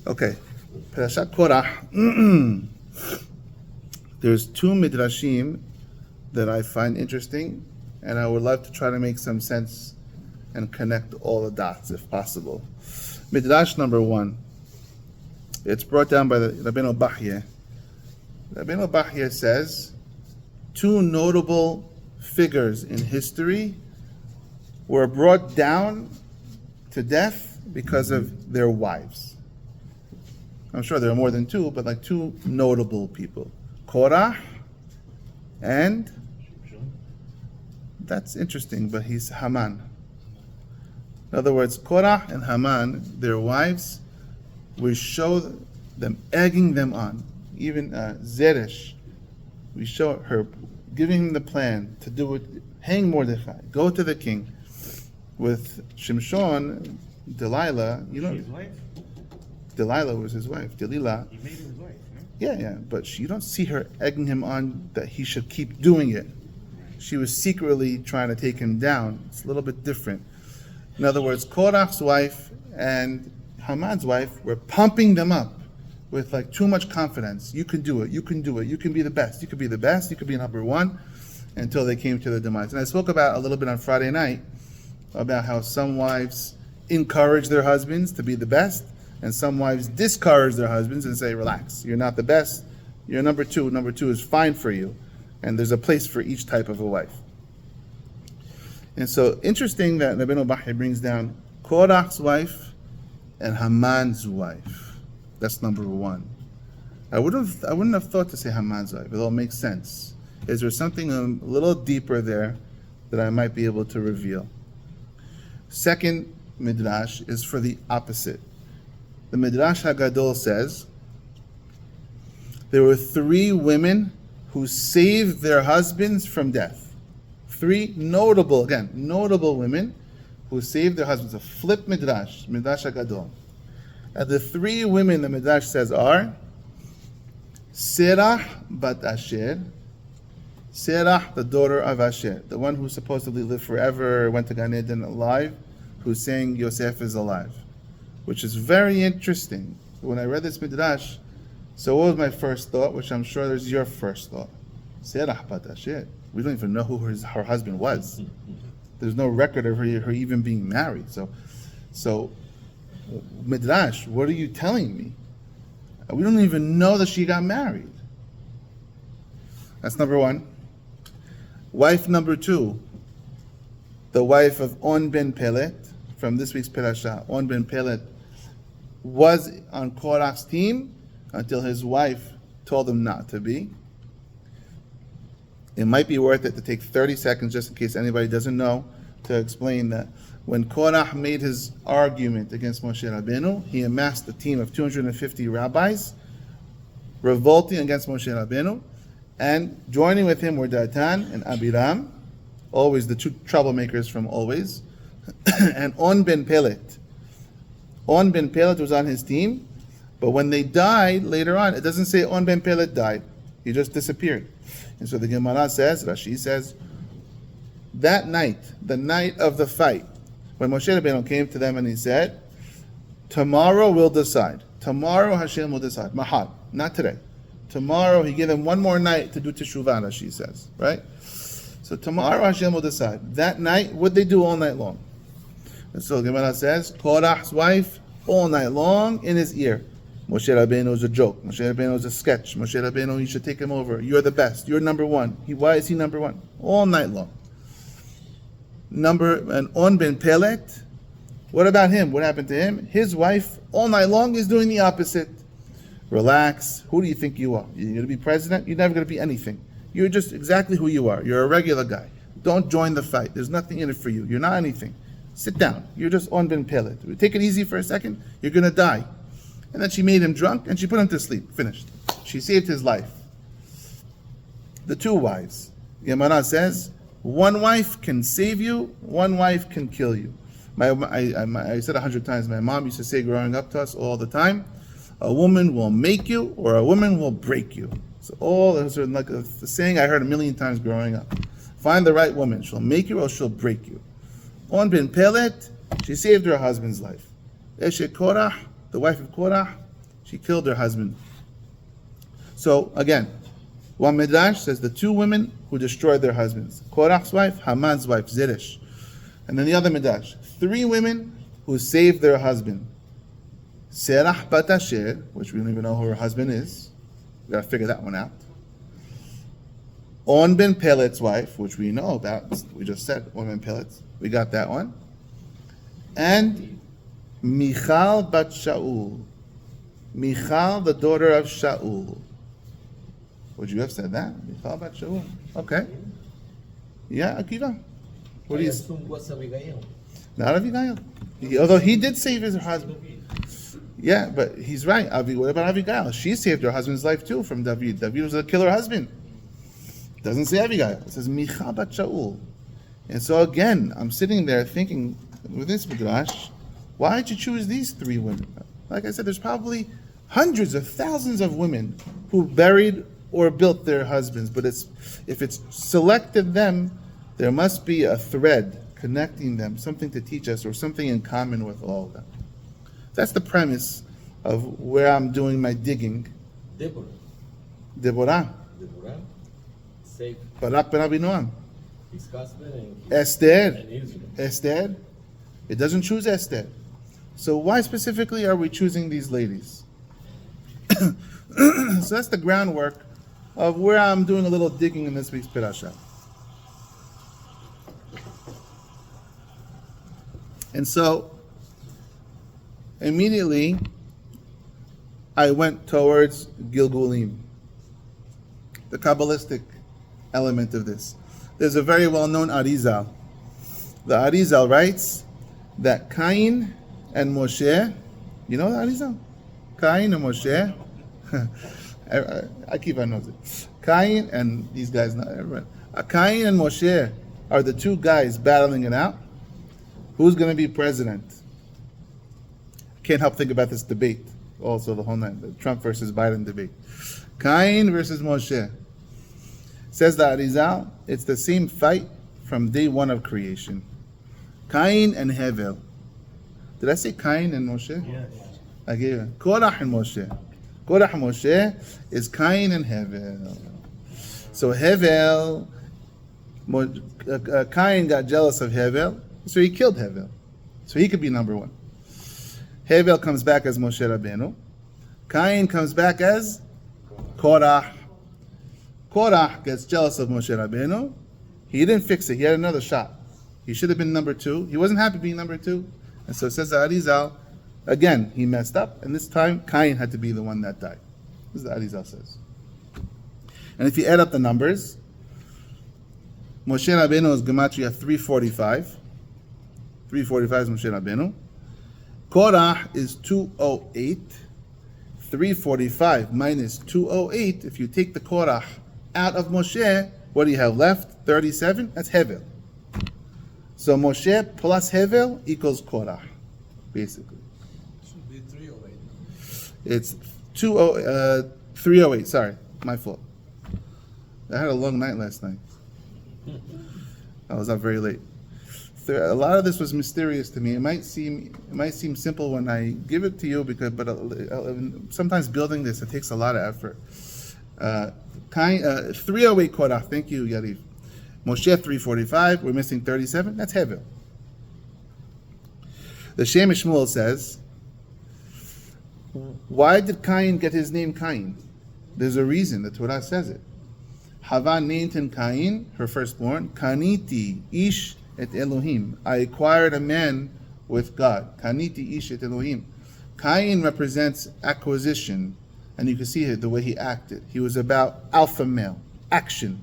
Okay, Parashat Korach. There's two midrashim that I find interesting, and I would love to try to make some sense and connect all the dots if possible. Midrash number one. It's brought down by the Rabbeinu Bachye. Rabbeinu Bachye says, two notable figures in history were brought down to death because of their wives. I'm sure there are more than two, but like two notable people. Korach and, that's interesting, but he's Haman. In other words, Korach and Haman, their wives, we show them egging them on. Even Zeresh, we show her giving him the plan to do it, hang Mordechai, go to the king. With Shimshon, Delilah, you know, Delilah was his wife. Delilah. He made her his wife, right? Yeah, but you don't see her egging him on that he should keep doing it. She was secretly trying to take him down. It's a little bit different. In other words, Korach's wife and Haman's wife were pumping them up with like too much confidence. You can do it. You can do it. You can be the best. You can be the best. You can be number one, until they came to the demise. And I spoke about a little bit on Friday night about how some wives encourage their husbands to be the best, and some wives discourage their husbands and say, relax, you're not the best, you're number two. Number two is fine for you. And there's a place for each type of a wife. And so interesting that Rabbeinu Bachye brings down Korach's wife and Haman's wife. That's number one. I wouldn't have thought to say Haman's wife. It all makes sense. Is there something a little deeper there that I might be able to reveal? Second midrash is for the opposite. The Midrash Hagadol says there were three women who saved their husbands from death. Three notable women who saved their husbands. A flip Midrash, Midrash Hagadol. And the three women the Midrash says are Serah bat Asher, Serah, the daughter of Asher, the one who supposedly lived forever, went to Gan Eden alive, who's saying Yosef is alive, which is very interesting. When I read this Midrash, so what was my first thought, which I'm sure is your first thought? Serah bat Asher. We don't even know who her husband was. There's no record of her even being married. So Midrash, what are you telling me? We don't even know that she got married. That's number one. Wife number two, the wife of On ben Pelet, from this week's Parasha. On ben Pelet was on Korach's team until his wife told him not to be. It might be worth it to take 30 seconds, just in case anybody doesn't know, to explain that when Korach made his argument against Moshe Rabbeinu, he amassed a team of 250 rabbis revolting against Moshe Rabbeinu, and joining with him were Datan and Abiram, always the two troublemakers from always, and On ben Pelet. On ben Pelet was on his team, but when they died later on, it doesn't say On ben Pelet died. He just disappeared. And so the Gemara says, Rashi says, that night, the night of the fight, when Moshe Rabbeinu came to them and he said, tomorrow we'll decide. Tomorrow Hashem will decide. Mahal, not today. Tomorrow, he gave them one more night to do teshuvah, Rashi says, right? So tomorrow Hashem will decide. That night, what they do all night long? And so the Gemara says, Korach's wife, all night long in his ear. Moshe Rabbeinu is a joke. Moshe Rabbeinu is a sketch. Moshe Rabbeinu, you should take him over. You're the best. You're number one. Why is he number one? All night long. And On ben Pelet, what about him? What happened to him? His wife, all night long, is doing the opposite. Relax. Who do you think you are? You're going to be president? You're never going to be anything. You're just exactly who you are. You're a regular guy. Don't join the fight. There's nothing in it for you. You're not anything. Sit down. You're just On ben Pelet. Take it easy for a second. You're going to die. And then she made him drunk and she put him to sleep. Finished. She saved his life. The two wives. Gemara says, one wife can save you, one wife can kill you. I said 100 times, my mom used to say growing up to us all the time, a woman will make you or a woman will break you. So all those are like the saying I heard a million times growing up. Find the right woman. She'll make you or she'll break you. On ben Pelet, she saved her husband's life. Eshe Korach, the wife of Korach, She killed her husband. So again, one midrash says the two women who destroyed their husbands: Korach's wife, Haman's wife, Zeresh. And then the other midrash, 3 women who saved their husband: Serach bat Asher, which we don't even know who her husband is. We gotta figure that one out. On ben Pelet's wife, which we know about. We just said On ben Pelet. We got that one. And Michal bat Shaul. Michal, the daughter of Shaul. Would you have said that? Michal bat Shaul. Okay. Yeah, Akiva. What do you say? Not Abigail. Although he did save his husband. Yeah, but he's right. What about Abigail? She saved her husband's life too from David. David was a killer husband. It doesn't say Abigail. It says Michal bat Shaul. And so again, I'm sitting there thinking with this midrash, why did you choose these 3 women? Like I said, there's probably hundreds of thousands of women who buried or built their husbands, but if it's selected them, there must be a thread connecting them, something to teach us or something in common with all of them. That's the premise of where I'm doing my digging. Deborah. Safe. Barak ben Abinoam. His husband and Esther. Israel. Esther. It doesn't choose Esther. So why specifically are we choosing these ladies? So that's the groundwork of where I'm doing a little digging in this week's Pirasha. And so immediately I went towards Gilgulim, the Kabbalistic element of this. There's a very well-known Arizal. The Arizal writes that Cain and Moshe, you know the Arizal? Cain and Moshe, Akiva knows it. Cain and these guys, not everyone. Cain and Moshe are the 2 guys battling it out. Who's going to be president? Can't help think about this debate. Also, the whole night, the Trump versus Biden debate. Cain versus Moshe. Says the Arizal, it's the same fight from day 1 of creation. Cain and Hevel. Did I say Cain and Moshe? Yes. I gave it. Korach and Moshe. Korach and Moshe is Cain and Hevel. So Hevel, Cain got jealous of Hevel, so he killed Hevel. So he could be number 1. Hevel comes back as Moshe Rabbeinu. Cain comes back as Korach. Korach gets jealous of Moshe Rabbeinu. He didn't fix it. He had another shot. He should have been number 2. He wasn't happy being number 2. And so it says the Arizal, again, he messed up. And this time, Cain had to be the one that died. This is what the Arizal says. And if you add up the numbers, Moshe Rabbeinu is Gematria 345. 345 is Moshe Rabbeinu. Korach is 208. 345 minus 208, if you take the Korach out of Moshe, what do you have left? 37? That's Hevel. So Moshe plus Hevel equals Korach, basically. It should be 308. It's 308, sorry, my fault. I had a long night last night. I was up very late. A lot of this was mysterious to me. It might seem simple when I give it to you, but sometimes building this, it takes a lot of effort. 308 Korach, thank you, Yariv. Moshe 345, we're missing 37, that's Hevel. The Shem Shmuel says, why did Cain get his name Cain? There's a reason, the Torah says it. Hava named him Cain, her firstborn, Kaniti, Ish et Elohim. I acquired a man with God. Kaniti Ish et Elohim. Cain represents acquisition, and you can see here the way he acted. He was about alpha male, action.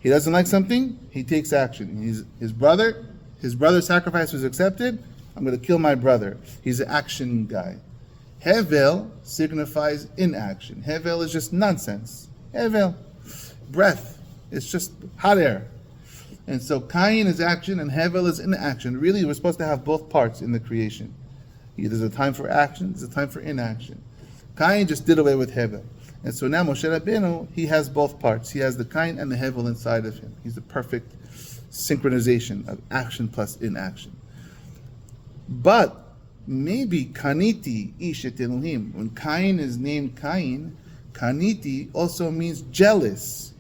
He doesn't like something, he takes action. His brother's sacrifice was accepted. I'm going to kill my brother. He's an action guy. Hevel signifies inaction. Hevel is just nonsense. Hevel, breath. It's just hot air. And so Cain is action and Hevel is inaction. Really, we're supposed to have both parts in the creation. There's a time for action, there's a time for inaction. Cain just did away with Hevel. And so now Moshe Rabbeinu, he has both parts. He has the Cain and the Hevel inside of him. He's the perfect synchronization of action plus inaction. But maybe Kaniti Ishet Elohim. When Cain is named Cain, Kaniti also means jealous.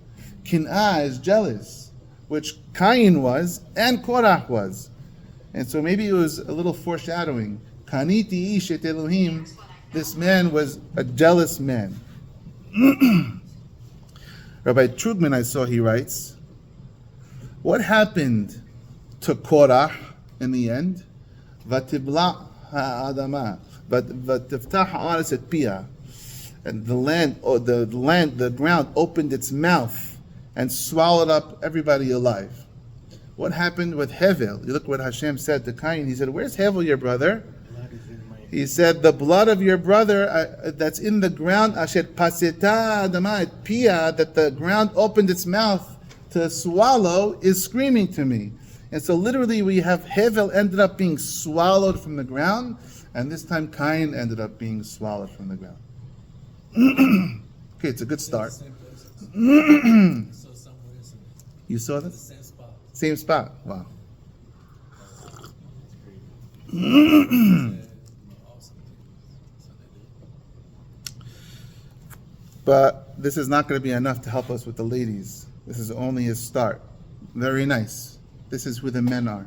Kin'ah is jealous, which Cain was and Korach was. And so maybe it was a little foreshadowing. Kaniti Ishet Elohim, this man was a jealous man. Rabbi Trugman, I saw, he writes, what happened to Korach in the end? Vatibla ha'adama, vatiftah ha'aretz et piyah. And the ground opened its mouth and swallowed up everybody alive. What happened with Hevel? You look what Hashem said to Cain. He said, where's Hevel, your brother? He said, the blood of your brother that's in the ground, asher paseta adama et piyah, that the ground opened its mouth to swallow, is screaming to me. And so literally we have Hevel ended up being swallowed from the ground, and this time Cain ended up being swallowed from the ground. Okay, it's a good start. You saw this? Same spot. Wow. But this is not going to be enough to help us with the ladies. This is only a start. Very nice. This is who the men are.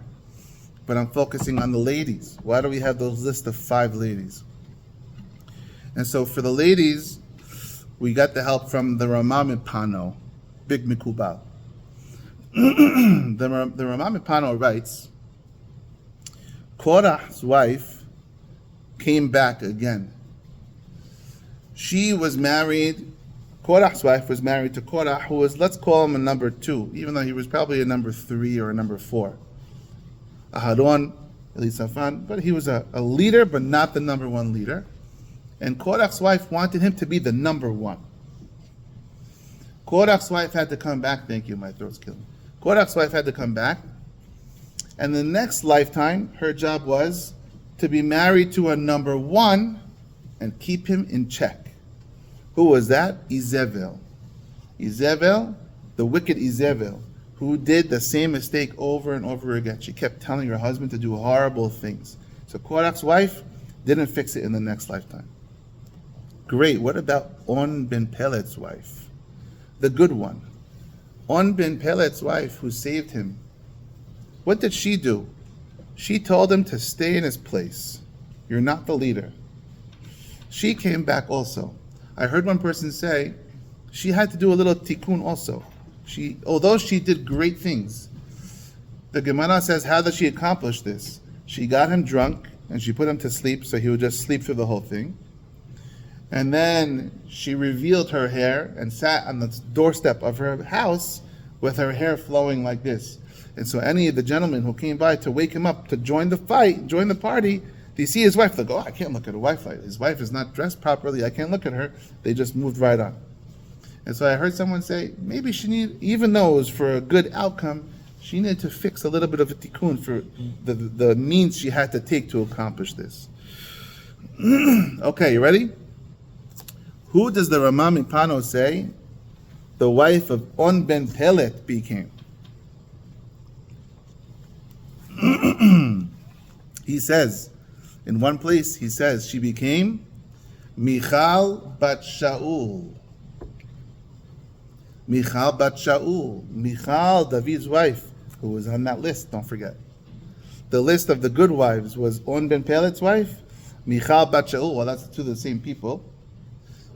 But I'm focusing on the ladies. Why do we have those list of 5 ladies? And so for the ladies, we got the help from the Ramah Mipano, Big Mikubal. The Ramah Mipano writes, Korach's wife came back again. She was married, Korach's wife was married to Korach, who was, let's call him a number 2, even though he was probably a number 3 or a number 4. Aharon, Elisaphan, but he was a leader, but not the number 1 leader. And Korach's wife wanted him to be the number 1. Korach's wife had to come back. Thank you, my throat's killing me. Korach's wife had to come back. And the next lifetime, her job was to be married to a number 1 and keep him in check. Who was that? Izebel. Izebel, the wicked Izebel, who did the same mistake over and over again. She kept telling her husband to do horrible things. So Korach's wife didn't fix it in the next lifetime. Great. What about On ben Pelet's wife? The good one. On ben Pelet's wife who saved him. What did she do? She told him to stay in his place. You're not the leader. She came back also. I heard one person say she had to do a little tikkun also. Although she did great things, the Gemara says, how does she accomplish this? She got him drunk and she put him to sleep so he would just sleep through the whole thing. And then she revealed her hair and sat on the doorstep of her house with her hair flowing like this. And so any of the gentlemen who came by to wake him up to join the fight, join the party, they see his wife, they go, I can't look at a wife like his wife is not dressed properly, I can't look at her. They just moved right on. And so I heard someone say, maybe she needed, even though it was for a good outcome, she needed to fix a little bit of a tikkun for the means she had to take to accomplish this. Okay, you ready? Who does the Ramah Mipano say the wife of On ben Pelet became? He says, in one place, he says, she became Michal bat Shaul. Michal bat Shaul. Michal, David's wife, who was on that list, don't forget. The list of the good wives was On ben Pelet's wife, Michal bat Shaul. Well, that's two of the same people.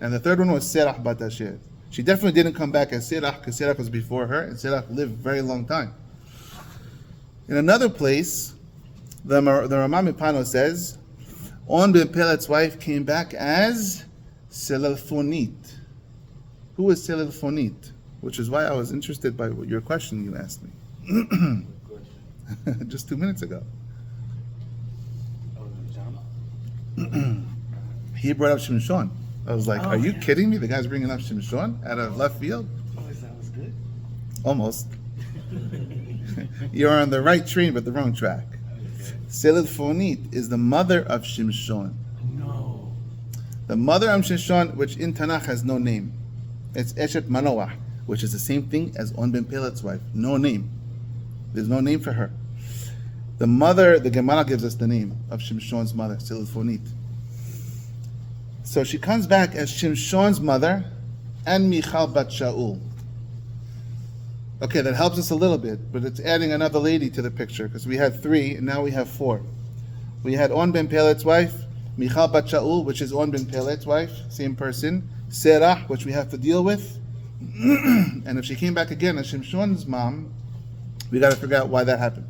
And the third one was Serach bat Asher. She definitely didn't come back as Serach, because Serach was before her, and Serach lived a very long time. In another place, the Ramah Mipano says, On ben Pelet's wife came back as Selelfonit. Who was Selelfonit? Which is why I was interested by your question you asked me. Just 2 minutes ago. He brought up Shimshon. I was like, are you kidding me? The guy's bringing up Shimshon out of left field? That was good. Almost. You're on the right train, but the wrong track. Selelfonit is the mother of Shimshon. No. The mother of Shimshon, which in Tanakh has no name. It's Eshet Manoah, which is the same thing as On ben Pelet's wife. No name. There's no name for her. The mother, the Gemara gives us the name of Shimshon's mother, Silfonit. So she comes back as Shimshon's mother and Michal bat Shaul. Okay, that helps us a little bit, but it's adding another lady to the picture because we had 3 and now we have 4. We had On ben Pelet's wife, Michal bat Shaul, which is On ben Pelet's wife, same person. Serah, which we have to deal with. And if she came back again as Shimshon's mom, we got to figure out why that happened.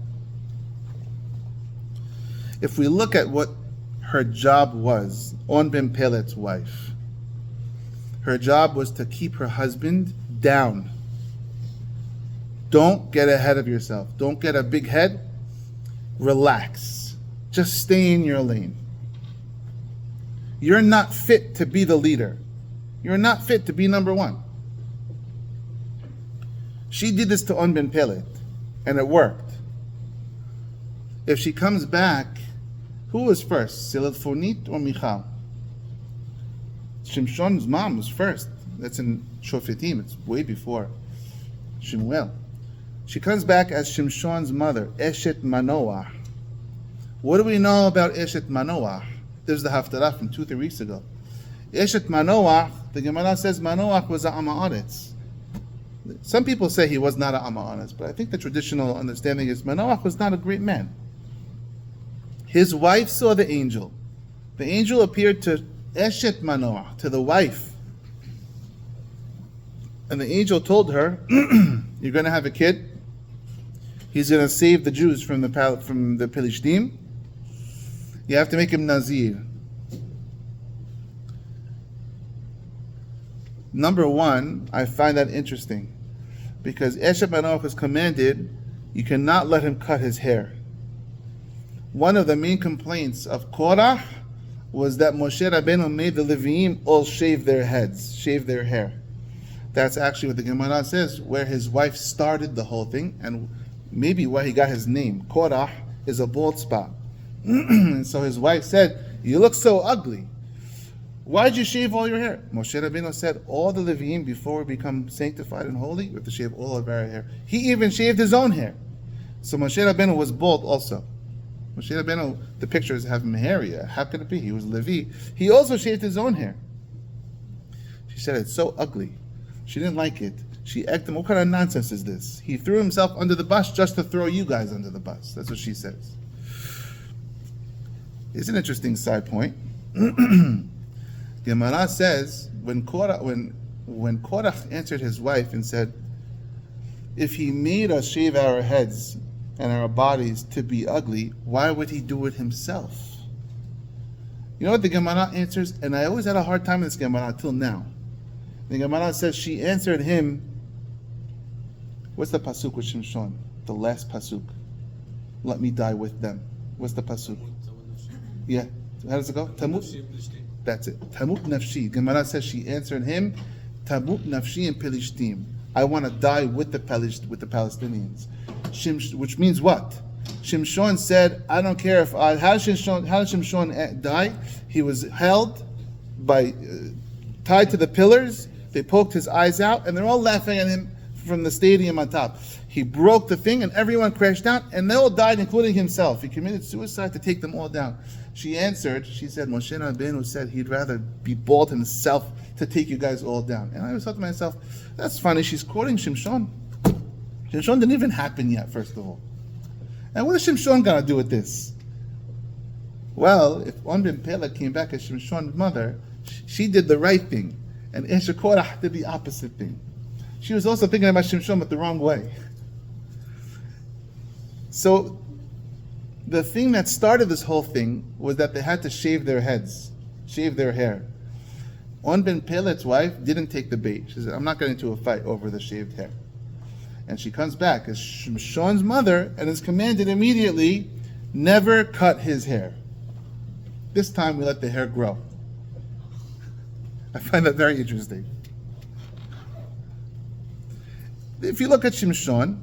If we look at what her job was, On ben Pelet's wife, her job was to keep her husband down. Don't get ahead of yourself. Don't get a big head. Relax. Just stay in your lane. You're not fit to be the leader. You're not fit to be number 1. She did this to On ben Pelet, and it worked. If she comes back, who was first, Silfonit or Michal? Shimshon's mom was first. That's in Shofetim. It's way before Shemuel. She comes back as Shimshon's mother, Eshet Manoah. What do we know about Eshet Manoah? There's the Haftarah from 2-3 weeks ago. Eshet Manoah, the Gemara says Manoah was a Amaretz. Some people say he was not a Amaretz, but I think the traditional understanding is Manoah was not a great man. His wife saw the angel. The angel appeared to Eshet Manoah, to the wife. And the angel told her, you're going to have a kid. He's going to save the Jews from the Pelishtim. You have to make him Nazir. Number 1, I find that interesting because Eshet Manoach was commanded, you cannot let him cut his hair. One of the main complaints of Korach was that Moshe Rabbeinu made the Leviim all shave their heads, shave their hair. That's actually what the Gemara says, where his wife started the whole thing, and maybe why he got his name. Korach is a bald spot. And so his wife said, you look so ugly. Why'd you shave all your hair? Moshe Rabbeinu said, all the Leviim, before we become sanctified and holy, we have to shave all of our hair. He even shaved his own hair. So Moshe Rabbeinu was bald also. Moshe Rabbeinu, the pictures have him hairy. How could it be? He was Levi. He also shaved his own hair. She said, it's so ugly. She didn't like it. She egged him, what kind of nonsense is this? He threw himself under the bus just to throw you guys under the bus. That's what she says. It's an interesting side point. Gemara says, when Korach answered his wife and said, if he made us shave our heads and our bodies to be ugly, why would he do it himself? You know what the Gemara answers? And I always had a hard time with this Gemara till now. The Gemara says she answered him. What's the pasuk with Shimshon? The last pasuk. Let me die with them. What's the pasuk? Yeah. How does it go? Tamut. That's it. Tamut nafshi. Gemara says she answered him. Tamut nafshi and Pelishtim. I want to die with the Palestinians. Which means what? Shimshon said, I don't care if how did Shimshon die? He was held by tied to the pillars. They poked his eyes out, and they're all laughing at him from the stadium on top. He broke the thing, and everyone crashed down, and they all died, including himself. He committed suicide to take them all down. She answered, she said, Moshe Rabbeinu said he'd rather be bald himself to take you guys all down. And I always thought to myself, that's funny, she's quoting Shimshon. Shimshon didn't even happen yet, first of all. And what is Shimshon going to do with this? Well, if On ben Pelet came back as Shimshon's mother, she did the right thing. And Nesser Korach did the opposite thing. She was also thinking about Shimshon, but the wrong way. So, the thing that started this whole thing was that they had to shave their heads, shave their hair. On ben Pelet's wife didn't take the bait. She said, I'm not getting into a fight over the shaved hair. And she comes back as Shimshon's mother and is commanded immediately, never cut his hair. This time we let the hair grow. I find that very interesting. If you look at Shimshon,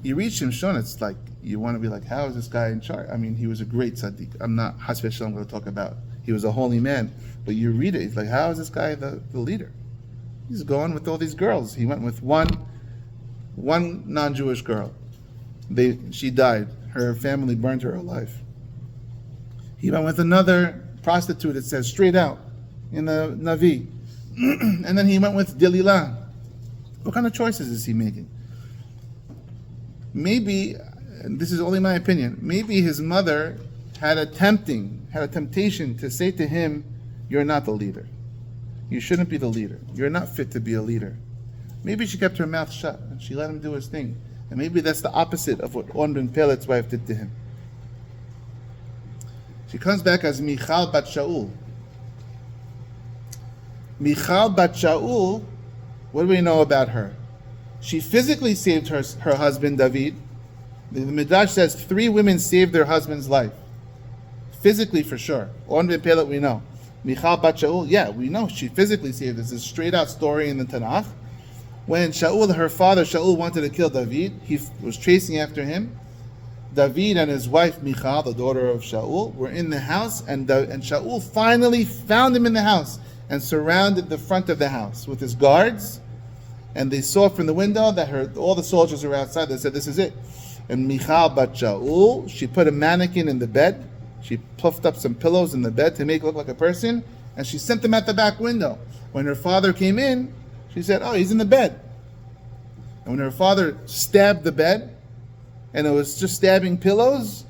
you read Shimshon, it's like, you want to be like, how is this guy in charge? I mean, he was a great tzaddik. I'm not, Chas v'shalom, going to talk about. He was a holy man. But you read it, it's like, how is this guy the leader? He's going with all these girls. He went with one non-Jewish girl. She died. Her family burned her alive. He went with another prostitute, it says, straight out in the Navi. And then he went with Delilah. What kind of choices is he making? Maybe, and this is only my opinion, maybe his mother had a temptation to say to him, you're not the leader. You shouldn't be the leader. You're not fit to be a leader. Maybe she kept her mouth shut and she let him do his thing. And maybe that's the opposite of what On ben Pelet's wife did to him. She comes back as Michal bat Shaul. Michal bat Shaul, what do we know about her? She physically saved her husband David. The Midrash says 3 women saved their husband's life. Physically for sure. On ben Pelet we know. Michal bat Shaul, yeah, we know she physically saved. This is a straight out story in the Tanakh. When Shaul, her father Shaul, wanted to kill David, he was chasing after him. David and his wife Michal, the daughter of Shaul, were in the house, and Shaul finally found him in the house and surrounded the front of the house with his guards. And they saw from the window that all the soldiers were outside. They said, this is it. And Michal bat Shaul, she put a mannequin in the bed. She puffed up some pillows in the bed to make it look like a person, and she sent them out the back window. When her father came in, she said, oh, he's in the bed. And when her father stabbed the bed, and it was just stabbing pillows,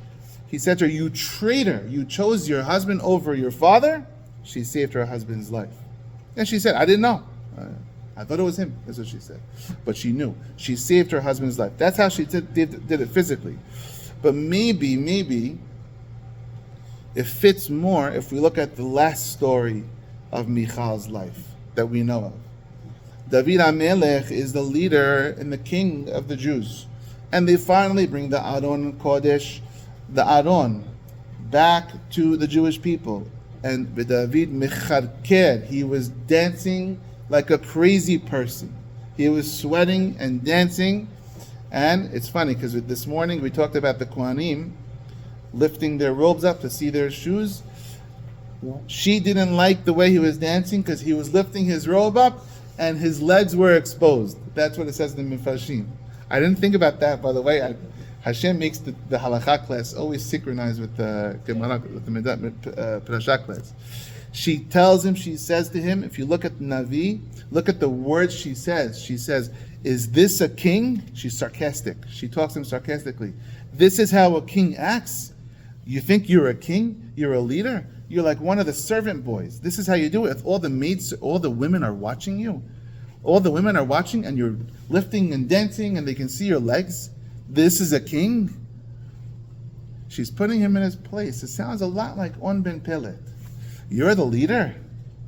he said to her, you traitor, you chose your husband over your father. She saved her husband's life. And she said, I didn't know. I thought it was him. That's what she said. But she knew. She saved her husband's life. That's how she did it physically. But maybe, it fits more if we look at the last story of Michal's life that we know of. David HaMelech is the leader and the king of the Jews. And they finally bring the Aron Kodesh, the Aron, back to the Jewish people. And David Mecharker, he was dancing like a crazy person. He was sweating and dancing. And it's funny because this morning we talked about the Kohanim lifting their robes up to see their shoes. She didn't like the way he was dancing because he was lifting his robe up and his legs were exposed. That's what it says in the Mifashim. I didn't think about that, by the way. Hashem makes the halakha class always synchronized with the Gemara, with the Parashah class. She tells him, she says to him, if you look at Navi, look at the words she says. She says, is this a king? She's sarcastic. She talks to him sarcastically. This is how a king acts? You think you're a king? You're a leader? You're like one of the servant boys. This is how you do it. If all the maids, all the women are watching you, all the women are watching and you're lifting and dancing and they can see your legs. This is a king? She's putting him in his place. It sounds a lot like On ben Pelet. You're the leader?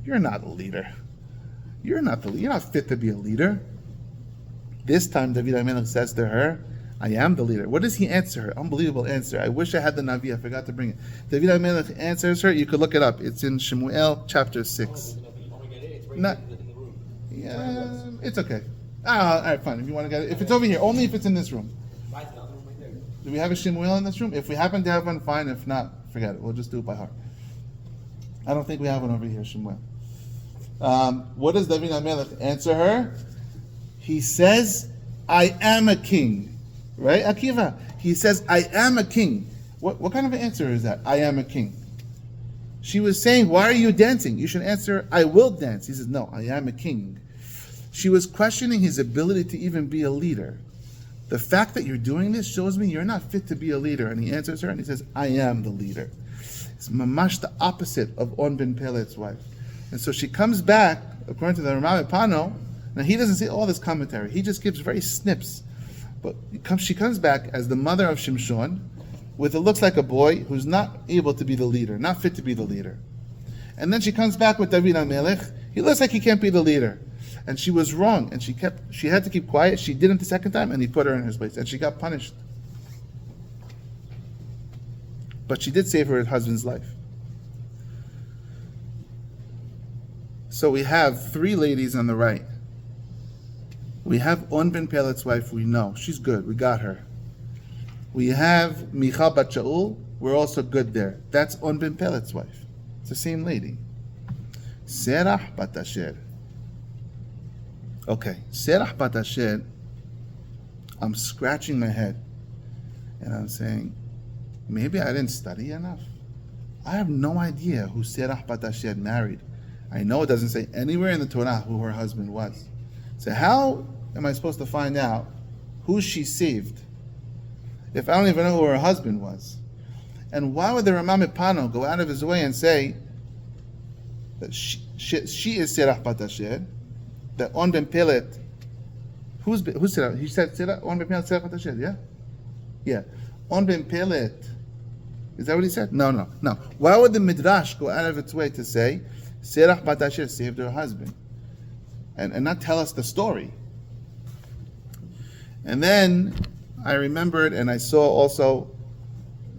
You're not a leader. You're not fit to be a leader. This time David HaMelech says to her, I am the leader. What does he answer her? Unbelievable answer. I wish I had the Navi. I forgot to bring it. David HaMelech answers her. You could look it up. It's in Shemuel chapter 6. Not, yeah, it's okay. All right, fine. If you want to get it. If it's over here, only if it's in this room. Do we have a Shemuel in this room? If we happen to have one, fine. If not, forget it. We'll just do it by heart. I don't think we have one over here, Shemuel. What does David HaMelech answer her? He says, I am a king. Right, Akiva? He says, I am a king. What kind of an answer is that? I am a king. She was saying, why are you dancing? You should answer, I will dance. He says, no, I am a king. She was questioning his ability to even be a leader. The fact that you're doing this shows me you're not fit to be a leader. And he answers her and he says, I am the leader. It's mamash the opposite of On ben Pelet's wife. And so she comes back, according to the Ramah Pano. Now he doesn't say all this commentary. He just gives very snips. But she comes back as the mother of Shimshon, with it looks like a boy who's not able to be the leader, not fit to be the leader. And then she comes back with David HaMelech. He looks like he can't be the leader. And she was wrong, and she had to keep quiet. She didn't the second time, and he put her in her place, and she got punished. But she did save her husband's life. So we have 3 ladies on the right. We have On ben Pelet's wife, we know. She's good, we got her. We have Michal bat Shaul, we're also good there. That's On ben Pelet's wife. It's the same lady. Serach bat Asher. Okay, Serach bat Asher, I'm scratching my head. And I'm saying, maybe I didn't study enough. I have no idea who Serach bat Asher married. I know it doesn't say anywhere in the Torah who her husband was. So how am I supposed to find out who she saved if I don't even know who her husband was? And why would the Ramah Mipano go out of his way and say that she is Serach bat Asher, that On ben Pelet, who's Serach? He said Serach, On ben Pelet Serach bat Asher, yeah? Yeah. On ben Pelet, is that what he said? No. Why would the Midrash go out of its way to say Serach bat Asher saved her husband? And not tell us the story. And then I remembered and I saw also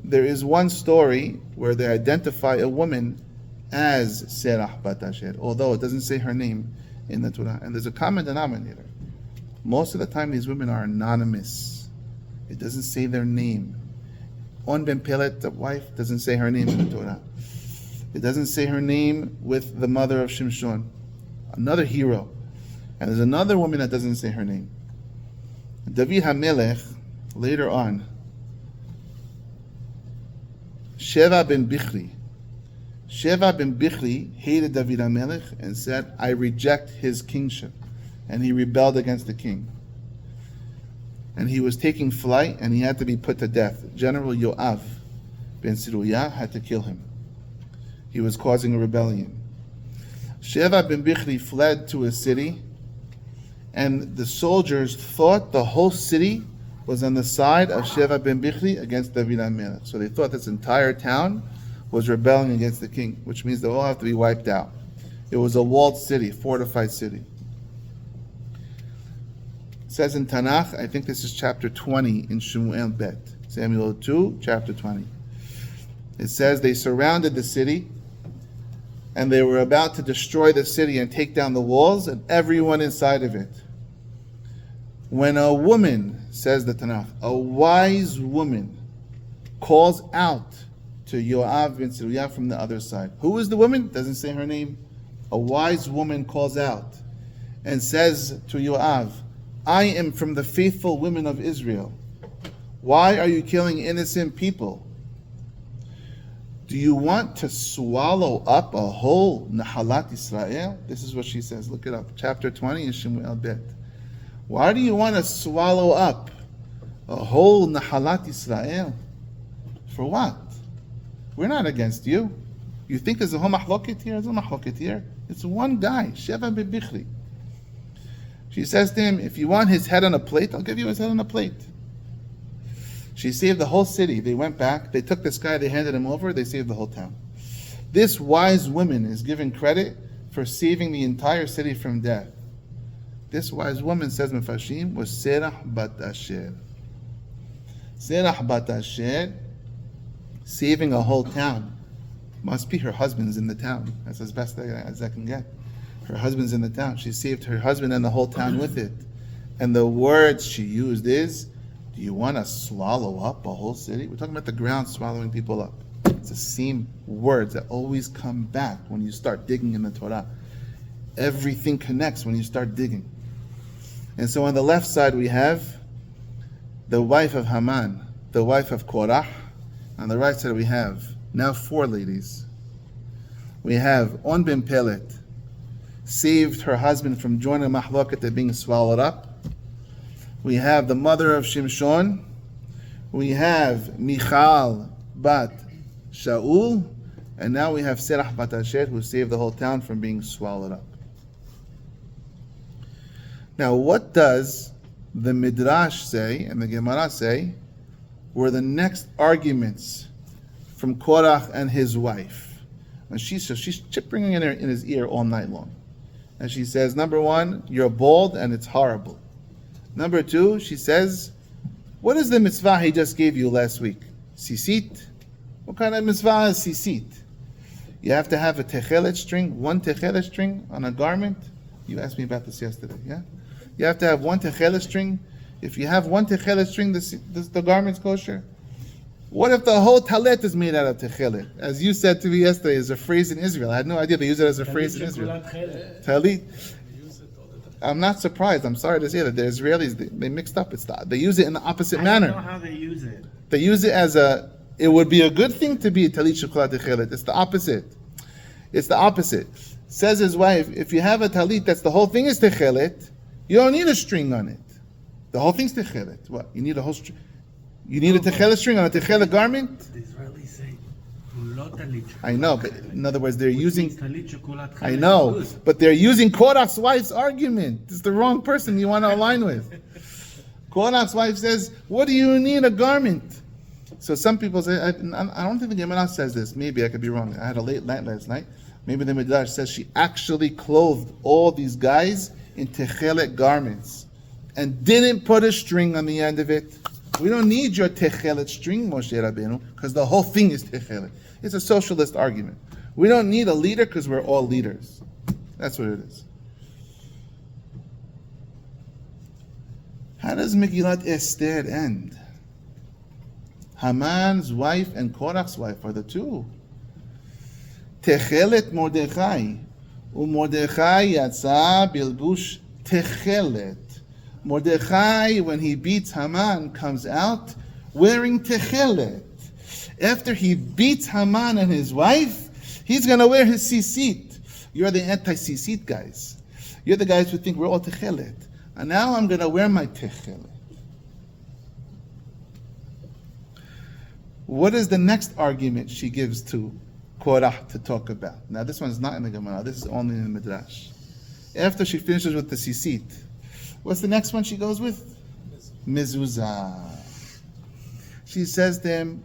there is one story where they identify a woman as Serach bat Asher, although it doesn't say her name in the Torah. And there's a common denominator. Most of the time these women are anonymous. It doesn't say their name. On ben Pelet, the wife, doesn't say her name in the Torah. It doesn't say her name with the mother of Shimshon, another hero. And there's another woman that doesn't say her name. David HaMelech, later on, Sheva ben Bichri. Sheva ben Bichri hated David HaMelech and said, I reject his kingship. And he rebelled against the king. And he was taking flight and he had to be put to death. General Yoav ben Siruyah had to kill him. He was causing a rebellion. Sheva ben Bichri fled to a city, and the soldiers thought the whole city was on the side of Sheva ben Bichri against David HaMelech. So they thought this entire town was rebelling against the king, which means they all have to be wiped out. It was a walled city, fortified city. It says in Tanakh, I think this is chapter 20 in Shemuel Bet, Samuel 2, chapter 20. It says they surrounded the city and they were about to destroy the city and take down the walls and everyone inside of it. When a woman, says the Tanakh, a wise woman calls out to Yoav ben Siruyah from the other side. Who is the woman? Doesn't say her name. A wise woman calls out and says to Yoav, I am from the faithful women of Israel. Why are you killing innocent people? Do you want to swallow up a whole Nahalat Israel? This is what she says. Look it up. Chapter 20 in Shemuel Bet. Why do you want to swallow up a whole Nahalat Israel? For what? We're not against you. You think there's a whole mahloket here? There's a mahloket here. It's one guy, Sheva ben Bichri. She says to him, if you want his head on a plate, I'll give you his head on a plate. She saved the whole city. They went back. They took this guy. They handed him over. They saved the whole town. This wise woman is given credit for saving the entire city from death. This wise woman, says Mefashim, was Serach bat Asher. Serach bat Asher, saving a whole town. Must be her husband's in the town. That's as best as I can get. Her husband's in the town. She saved her husband and the whole town with it. And the words she used is, do you want to swallow up a whole city? We're talking about the ground swallowing people up. It's the same words that always come back when you start digging in the Torah. Everything connects when you start digging. And so on the left side we have the wife of Haman, the wife of Korach. On the right side we have now 4 ladies. We have On ben Pelet, saved her husband from joining mahloket and being swallowed up. We have the mother of Shimshon. We have Michal bat Shaul. And now we have Serach bat Asher, who saved the whole town from being swallowed up. Now, what does the Midrash say and the Gemara say were the next arguments from Korach and his wife? And she's chipping in his ear all night long. And she says, number 1, you're bald and it's horrible. Number 2, she says, what is the mitzvah he just gave you last week? Sisit? What kind of mitzvah is sisit? You have to have a techelet string, 1 techelet string on a garment. You asked me about this yesterday, yeah? You have to have 1 techelet string. If you have 1 techelet string, the garment's kosher. What if the whole talet is made out of techelet? As you said to me yesterday, is a phrase in Israel. I had no idea they use it as a phrase in Israel. Talit. I'm not surprised. I'm sorry to say that the Israelis, they mixed up. They use it in the opposite manner. I don't know how they use it. They use it as it would be a good thing to be a talit shekula techelet. It's the opposite. It's the opposite. Says his wife, if you have a talit that's the whole thing is techelet, you don't need a string on it. The whole thing's techelet. What? You need a whole string. You need a techelet string on a techelet garment? The Israelis say, "Lo talit." I know, but in other words, they're using. Talit shekolat I chelet know, is good. but they're using Korach's wife's argument. It's the wrong person you want to align with. Korach's wife says, "What do you need a garment?" So some people say, I don't think the Gemara says this. Maybe I could be wrong. I had a late night last night. Maybe the Midrash says she actually clothed all these guys in techelet garments and didn't put a string on the end of it. We don't need your techelet string, Moshe Rabbeinu, because the whole thing is techelet. It's a socialist argument. We don't need a leader because we're all leaders. That's what it is. How does Megillat Esther end? Haman's wife and Korach's wife are the two. Techelet Mordechai. Mordechai yatsa bilbush techelet. Mordechai, when he beats Haman, comes out wearing techelet. After he beats Haman and his wife, he's going to wear his sisit. You're the anti-sisit guys. You're the guys who think we're all techelet. And now I'm going to wear my techelet. What is the next argument she gives to Korach to talk about? Now this one's not in the Gemara. This is only in the Midrash. After she finishes with the sisit, what's the next one she goes with? Mezuzah. She says to him,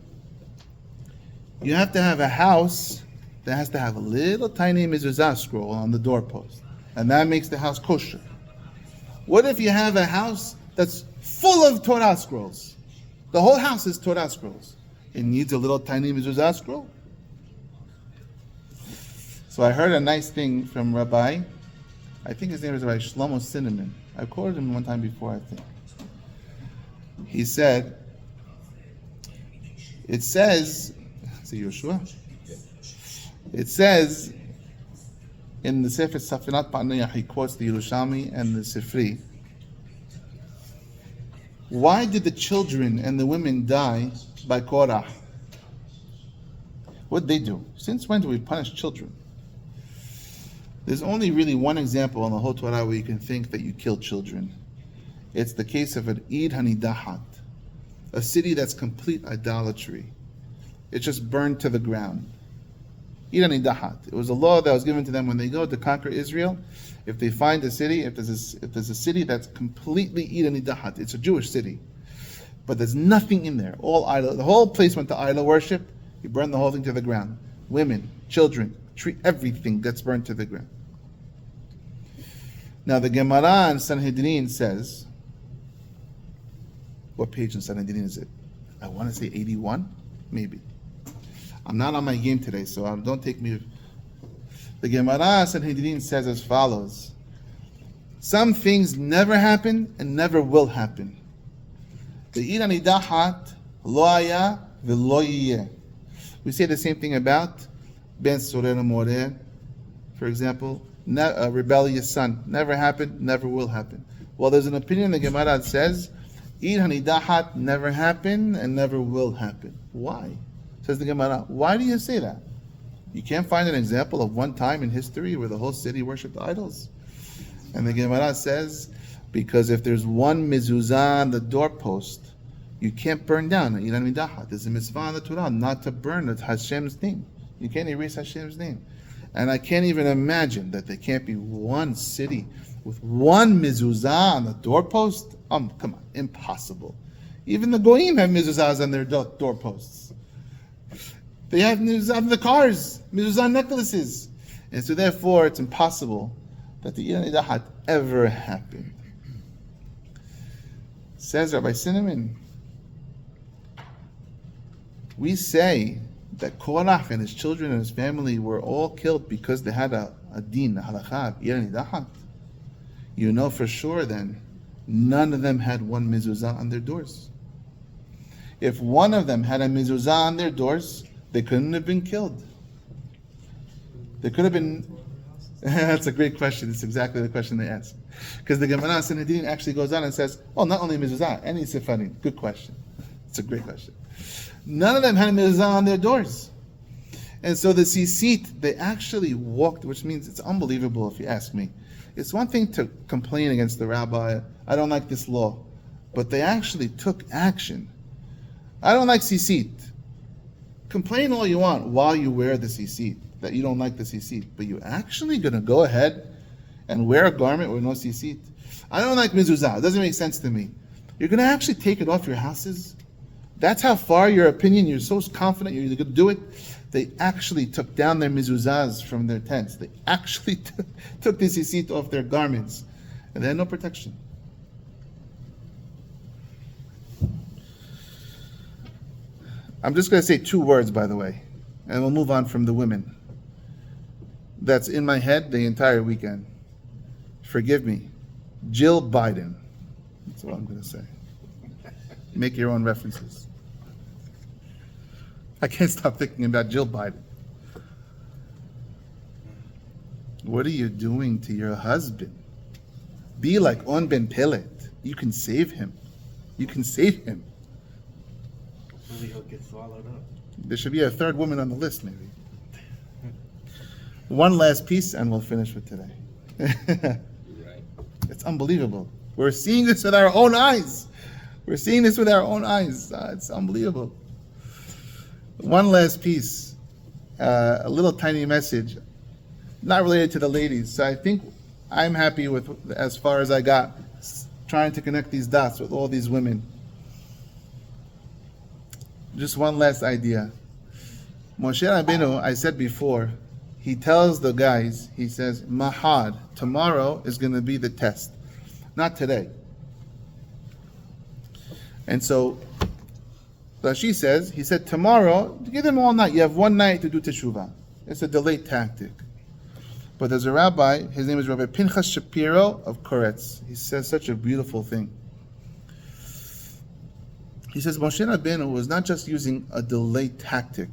you have to have a house that has to have a little tiny mezuzah scroll on the doorpost. And that makes the house kosher. What if you have a house that's full of Torah scrolls? The whole house is Torah scrolls. It needs a little tiny mezuzah scroll. So I heard a nice thing from Rabbi, I think his name is Rabbi Shlomo Cinnamon. I quoted him one time before, I think. He said, it says, is it Yeshua? It says in the Sefer Safinat Pa'niyah, he quotes the Yerushalmi and the Sifri. Why did the children and the women die by Korach? What did they do? Since when do we punish children? There's only really one example in the whole Torah where you can think that you killed children. It's the case of an Eid Hanidahat, a city that's complete idolatry. It's just burned to the ground. Eid Hanidahat. It was a law that was given to them when they go to conquer Israel. If they find a city, if there's a city that's completely Eid Hanidahat, it's a Jewish city, but there's nothing in there. All idol. The whole place went to idol worship. You burn the whole thing to the ground. Women, children, tree, everything gets burned to the ground. Now the Gemara in Sanhedrin says, what page in Sanhedrin is it? I want to say 81, maybe. I'm not on my game today, so don't take me. The Gemara in Sanhedrin says as follows: some things never happen and never will happen. The Eid Hanidahat lo haya v'lo yiyeh. We say the same thing about Ben Sorer Morer, for example. A rebellious son. Never happened, never will happen. Well, there's an opinion in the Gemara that says Eid Hanidahat never happened and never will happen. Why? Says the Gemara. Why do you say that? You can't find an example of one time in history where the whole city worshipped idols. And the Gemara says, because if there's one mezuzah on the doorpost, you can't burn down Eid Hanidahat. There's a mitzvah on the Torah not to burn Hashem's name. You can't erase Hashem's name. And I can't even imagine that there can't be one city with one mezuzah on the doorpost. Come on, impossible. Even the goyim have mezuzahs on their doorposts. They have mezuzah on the cars, mezuzah necklaces. And so therefore it's impossible that the Eid Hanidahat ever happened. Says Rabbi Cinnamon, we say that Korach and his children and his family were all killed because they had a din, a halakha, Eid Hanidahat. You know for sure then, none of them had one mezuzah on their doors. If one of them had a mezuzah on their doors, they couldn't have been killed. They could have been. That's a great question. It's exactly the question they ask. Because the Gemara Sanhedrin actually goes on and says, not only mezuzah, any sefarim. Good question. It's a great question. None of them had a mezuzah on their doors. And so the tzitzit, they actually walked, which means it's unbelievable if you ask me. It's one thing to complain against the rabbi, I don't like this law. But they actually took action. I don't like tzitzit. Complain all you want while you wear the tzitzit, that you don't like the tzitzit. But you're actually going to go ahead and wear a garment with no tzitzit. I don't like mezuzah. It doesn't make sense to me. You're going to actually take it off your houses? That's how far your opinion, you're so confident you're going to do it. They actually took down their mezuzahs from their tents. They actually took the tzitzit off their garments. And they had no protection. I'm just going to say 2 words, by the way, and we'll move on from the women. That's in my head the entire weekend. Forgive me. Jill Biden. That's what I'm going to say. Make your own references. I can't stop thinking about Jill Biden. What are you doing to your husband? Be like On Ben Pelet. You can save him. You can save him. Maybe he'll get swallowed up. There should be a 3rd woman on the list, maybe. One last piece, and we'll finish with today. Right. It's unbelievable. We're seeing this with our own eyes. We're seeing this with our own eyes. It's unbelievable. One last piece, a little tiny message, not related to the ladies. So I think I'm happy with as far as I got, trying to connect these dots with all these women. Just one last idea. Moshe Rabbeinu, I said before, he tells the guys, he says, Mahad, tomorrow is going to be the test, not today. And so, Rashi says, he said, tomorrow, give them all night. You have one night to do teshuvah. It's a delayed tactic. But there's a rabbi, his name is Rabbi Pinchas Shapiro of Koretz. He says such a beautiful thing. He says Moshe Rabbeinu was not just using a delay tactic.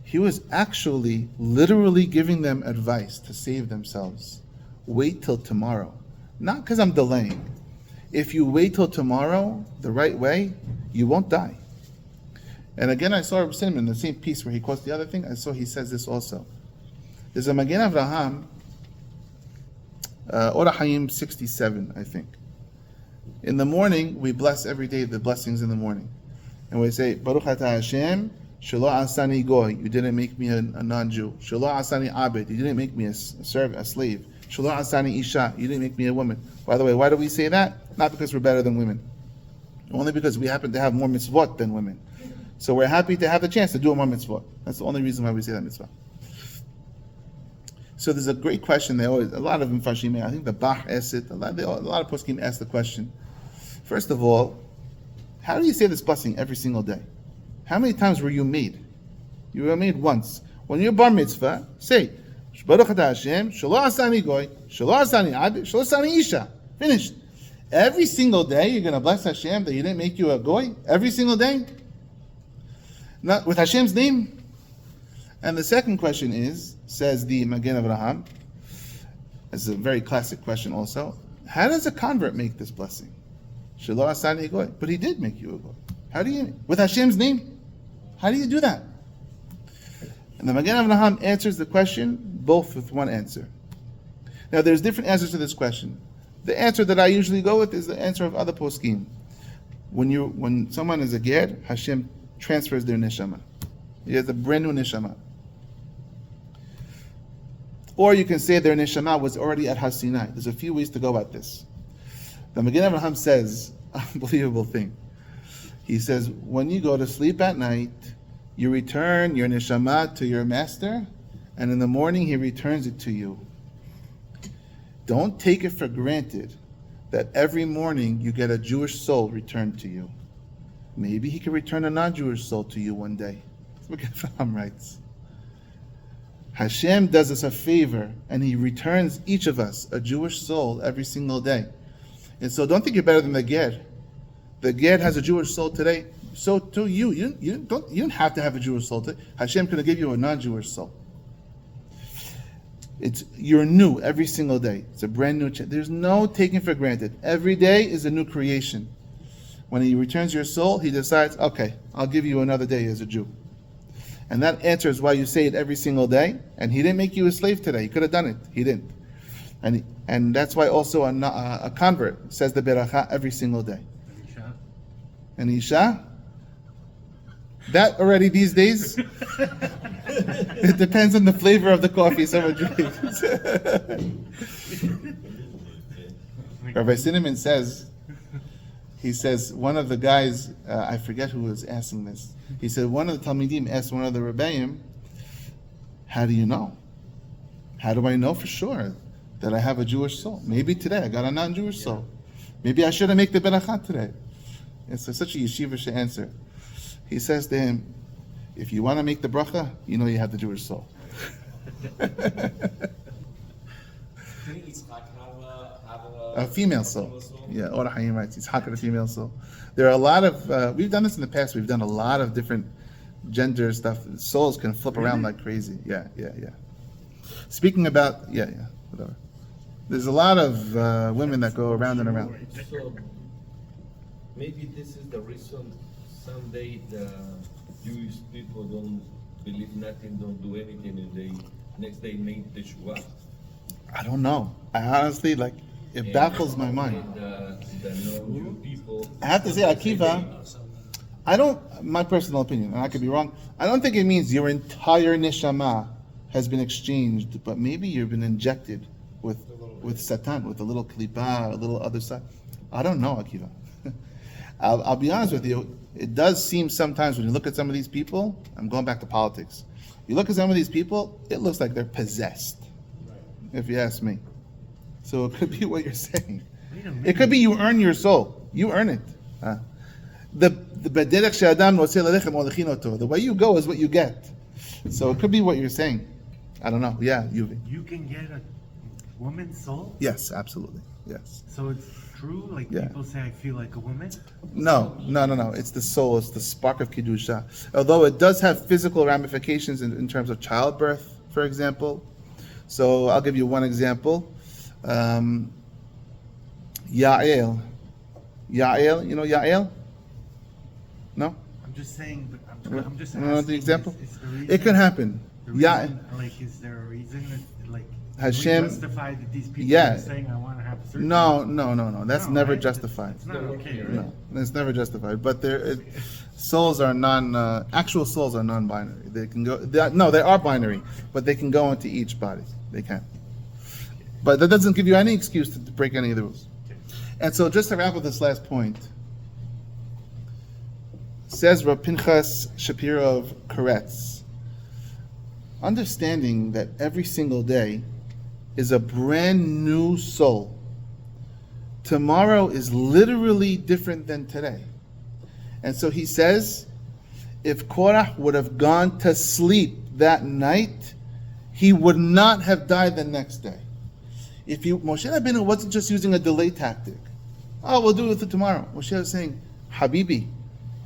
He was actually literally giving them advice to save themselves. Wait till tomorrow. Not because I'm delaying. If you wait till tomorrow the right way, you won't die. And again, I saw Reb Simon in the same piece where he quotes the other thing. I saw he says this also. There's a Magen Avraham, Orach Hayim 67, I think. In the morning, we bless every day the blessings in the morning. And we say, Baruch atah Hashem, Shelo asani goy, you didn't make me a non-Jew. Shelo asani abed, you didn't make me a slave. Shelo asani isha, you didn't make me a woman. By the way, why do we say that? Not because we're better than women. Only because we happen to have more mitzvot than women. So we're happy to have the chance to do more mitzvot. That's the only reason why we say that mitzvah. So there's a great question. A lot of Mfarshim, I think the Bach asked it, a lot of poskim asked the question. First of all, how do you say this blessing every single day? How many times were you made? You were made once. When you're bar mitzvah, say, Baruch atah Hashem, Shelo asani goy, Shelo asani abed, Shelo asani isha. Finished. Every single day you're going to bless Hashem that He didn't make you a goy? Every single day? Not with Hashem's name? And the second question is, says the Magen Avraham, it's a very classic question also, how does a convert make this blessing? Shelo asani goy. But he did make you a goy. How do you, with Hashem's name? How do you do that? And the Magen Avraham answers the question both with one answer. Now there's different answers to this question. The answer that I usually go with is the answer of other poskim. When someone is a ger, Hashem transfers their neshama. He has a brand new neshama. Or you can say their neshama was already at Har Sinai. There's a few ways to go about this. The Magen Avraham says, unbelievable thing. He says, when you go to sleep at night, you return your neshama to your master, and in the morning he returns it to you. Don't take it for granted that every morning you get a Jewish soul returned to you. Maybe he can return a non-Jewish soul to you one day. That's what Magen Avraham writes. Hashem does us a favor, and He returns each of us a Jewish soul every single day. And so don't think you're better than the ger. The ger has a Jewish soul today. So too you. You don't have to have a Jewish soul today. Hashem can give you a non-Jewish soul. You're new every single day. It's a brand new chance. There's no taking for granted. Every day is a new creation. When he returns your soul, he decides, okay, I'll give you another day as a Jew. And that answers why you say it every single day. And he didn't make you a slave today. He could have done it. He didn't. And that's why also a convert says the beracha every single day. And Isha? That already these days, it depends on the flavor of the coffee someone drinks. Rabbi Cinnamon says, he says, one of the guys, I forget who was asking this, he said, one of the Talmidim asked one of the Rebbeim, how do you know? How do I know for sure that I have a Jewish soul? Maybe today I got a non-Jewish soul. Maybe I shouldn't make the berachah today. It's such a yeshivish answer. He says to him, if you want to make the bracha, you know you have the Jewish soul. A female soul. Yeah, Or HaYim writes, Yitzhak had a female soul. There are a lot of, we've done this in the past, we've done a lot of different gender stuff. Souls can flip around like crazy. Yeah. Speaking about, whatever. There's a lot of women that go around and around. So maybe this is the reason someday the Jewish people don't believe nothing, don't do anything, and they next day make the Teshuvah. I don't know. I honestly, it baffles my mind. The non-Jew people. I have to say, Akiva, my personal opinion, and I could be wrong, I don't think it means your entire neshama has been exchanged, but maybe you've been injected with Satan, with a little klipa, a little other side. I don't know, Akiva. I'll be honest with you, it does seem sometimes when you look at some of these people, I'm going back to politics, you look at some of these people, it looks like they're possessed, if you ask me. So it could be what you're saying. It could be you earn your soul. You earn it. The way you go is what you get. So it could be what you're saying. I don't know. Yeah, you can get a woman's soul? Yes, absolutely. Yes. So it's true? People say I feel like a woman? No. It's the soul. It's the spark of Kiddusha. Although it does have physical ramifications in terms of childbirth, for example. So I'll give you one example. Ya'el. You know Ya'el? No? I'm just saying, I'm just asking. The example? Is the reason, it can happen. Is there a reason that, Hashem, justify that these people are saying I want to have a certain... No. That's never justified. It's not okay, right? No, it's never justified. But souls are actual souls are non-binary. They can go, they are binary, but they can go into each body. They can. But that doesn't give you any excuse to break any of the rules. And so just to wrap up this last point, says Rav Pinchas Shapiro of Koretz, understanding that every single day is a brand new soul. Tomorrow is literally different than today. And so he says, if Korach would have gone to sleep that night, he would not have died the next day. Moshe Rabbeinu wasn't just using a delay tactic. Oh, we'll do it for tomorrow. Moshe was saying, Habibi,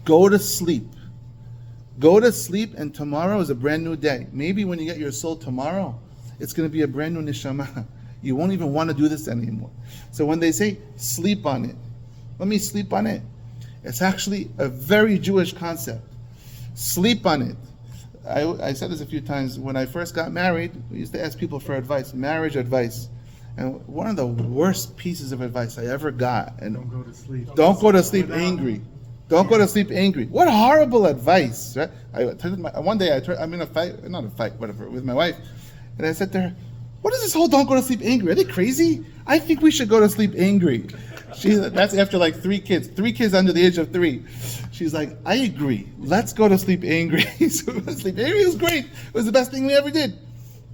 go to sleep. Go to sleep, and tomorrow is a brand new day. Maybe when you get your soul tomorrow, it's going to be a brand new neshama. You won't even want to do this anymore. So when they say, sleep on it, let me sleep on it. It's actually a very Jewish concept. Sleep on it. I said this a few times. When I first got married, we used to ask people for advice, marriage advice. And one of the worst pieces of advice I ever got, and don't go to sleep. Don't go to sleep angry. Don't go to sleep angry. What horrible advice, right? One day I'm in a fight, not a fight, whatever, with my wife, and I said to her, "What is this whole don't go to sleep angry? Are they crazy? I think we should go to sleep angry." That's after 3 kids under the age of 3. She's like, "I agree. Let's go to sleep angry." So sleep angry was great. It was the best thing we ever did.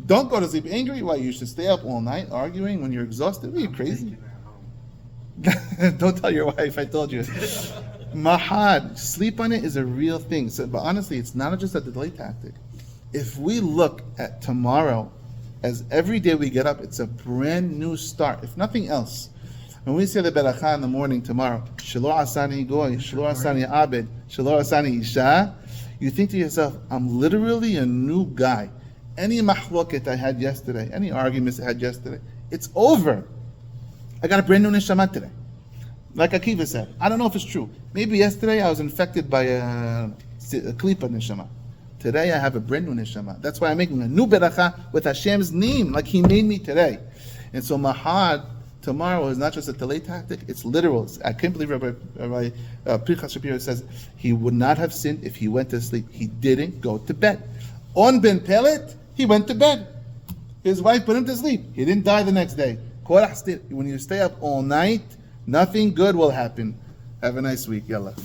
Don't go to sleep angry. Why, you should stay up all night arguing when you're exhausted? Are you crazy? Don't tell your wife I told you. Mahad, sleep on it is a real thing. So, but honestly, it's not just a delay tactic. If we look at tomorrow as every day we get up, it's a brand new start. If nothing else, when we say the beracha in the morning tomorrow, Shelo asani goy, Shelo asani abed, Shelo asani isha, you think to yourself, I'm literally a new guy. Any mahloket I had yesterday, any arguments I had yesterday, it's over. I got a brand new neshama today. Like Akiva said, I don't know if it's true. Maybe yesterday I was infected by a klipa neshama. Today I have a brand new neshama. That's why I'm making a new beracha with Hashem's name, like He made me today. And so mahad tomorrow is not just a delay tactic; it's literal. I can't believe Rabbi Pinchas Shapiro says he would not have sinned if he went to sleep. He didn't go to bed. On Ben Pelet, he went to bed. His wife put him to sleep. He didn't die the next day. Korach, when you stay up all night, nothing good will happen. Have a nice week. Yalla.